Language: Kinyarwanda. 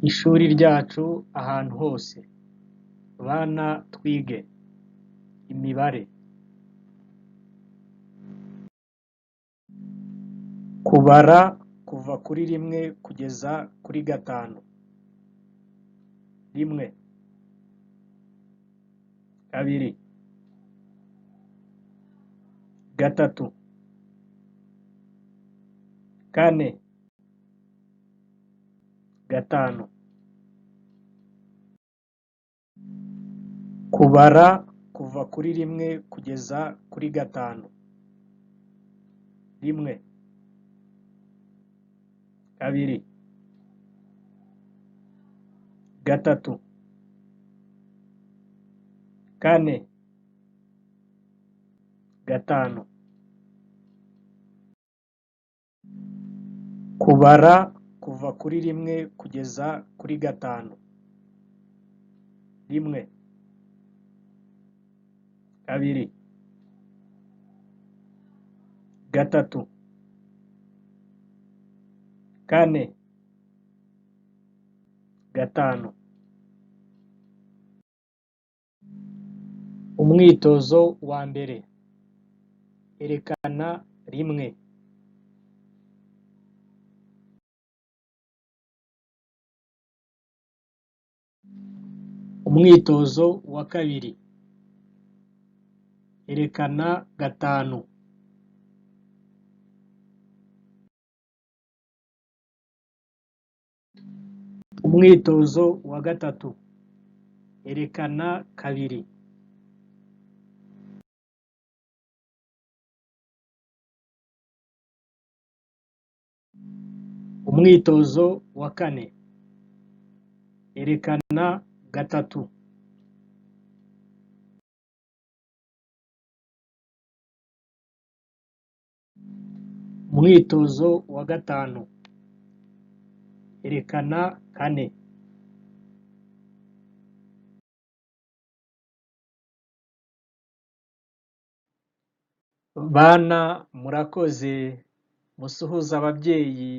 Ishuri ryacu ahantu hose. Bana twige imibare. Kubara kuva kuri rimwe kugeza kuri gatanu. Rimwe, kabiri, gatatu, kane, gatanu. Kubara kuva kuri rimwe kugeza kuri gatanu. Rimwe, kabiri, gatatu, kane, gatanu. Kubara kuva kuri rimwe kugeza kuri gatanu. Rimwe, kabiri, gatatu, kane, gatanu. Umwitozo wa mbere. Erekana rimwe. Umwitozo wa kabiri. Erekana gatanu. Umwitozo wa gatatu. Erekana kabiri. Umwitozo wa kane. Erekana gatatu. Umwitozo wa gatanu. Erekana kane. Bana murakoze, musuhuze ababyeyi.